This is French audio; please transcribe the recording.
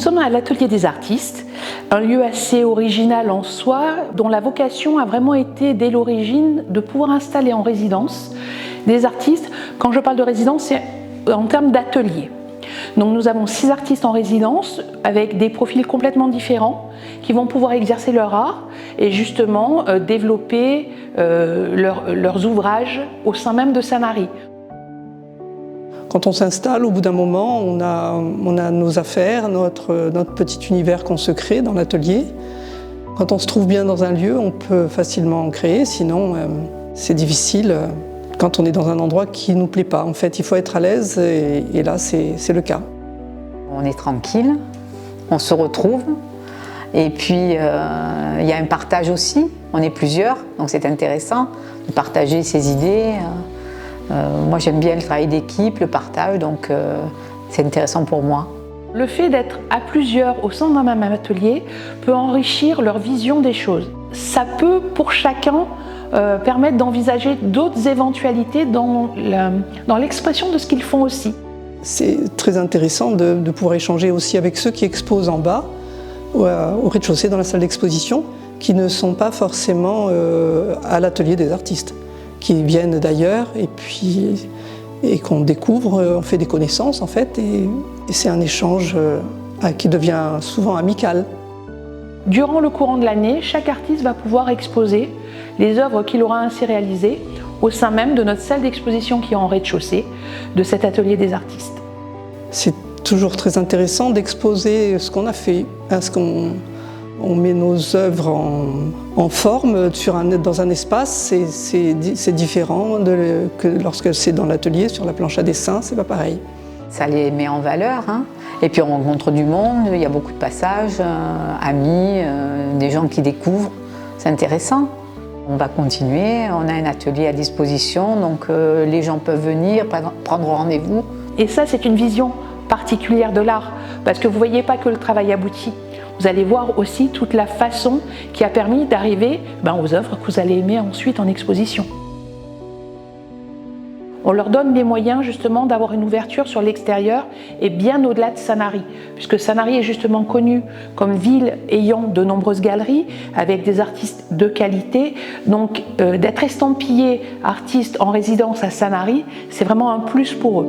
sommes à l'Atelier des artistes, un lieu assez original en soi, dont la vocation a vraiment été dès l'origine de pouvoir installer en résidence des artistes. Quand je parle de résidence, c'est en termes d'atelier. Donc nous avons 6 artistes en résidence avec des profils complètement différents qui vont pouvoir exercer leur art et justement développer leurs ouvrages au sein même de Sanary. Quand on s'installe, au bout d'un moment, on a nos affaires, notre petit univers qu'on se crée dans l'atelier. Quand on se trouve bien dans un lieu, on peut facilement en créer, sinon c'est difficile quand on est dans un endroit qui ne nous plaît pas. En fait, il faut être à l'aise et là, c'est le cas. On est tranquille, on se retrouve et puis il y a un partage aussi. On est plusieurs, donc c'est intéressant de partager ses idées. Moi, j'aime bien le travail d'équipe, le partage, donc c'est intéressant pour moi. Le fait d'être à plusieurs au sein d'un même atelier peut enrichir leur vision des choses. Ça peut, pour chacun, permettre d'envisager d'autres éventualités dans l'expression de ce qu'ils font aussi. C'est très intéressant de pouvoir échanger aussi avec ceux qui exposent en bas, au rez-de-chaussée, dans la salle d'exposition, qui ne sont pas forcément à l'atelier des artistes, qui viennent d'ailleurs et qu'on découvre, on fait des connaissances en fait, et c'est un échange qui devient souvent amical. Durant le courant de l'année, chaque artiste va pouvoir exposer les œuvres qu'il aura ainsi réalisées au sein même de notre salle d'exposition qui est en rez-de-chaussée de cet atelier des artistes. C'est toujours très intéressant d'exposer ce qu'on a fait, parce qu'on met nos œuvres en forme dans un espace, c'est différent que lorsque c'est dans l'atelier, sur la planche à dessin, c'est pas pareil. Ça les met en valeur, hein. Et puis on rencontre du monde, il y a beaucoup de passages, amis, des gens qui découvrent, c'est intéressant. On va continuer, on a un atelier à disposition, donc les gens peuvent venir, prendre rendez-vous. Et ça, c'est une vision particulière de l'art, parce que vous ne voyez pas que le travail abouti. Vous allez voir aussi toute la façon qui a permis d'arriver aux œuvres que vous allez aimer ensuite en exposition. On leur donne les moyens justement d'avoir une ouverture sur l'extérieur et bien au-delà de Sanary, puisque Sanary est justement connue comme ville ayant de nombreuses galeries avec des artistes de qualité. Donc d'être estampillé artiste en résidence à Sanary, c'est vraiment un plus pour eux.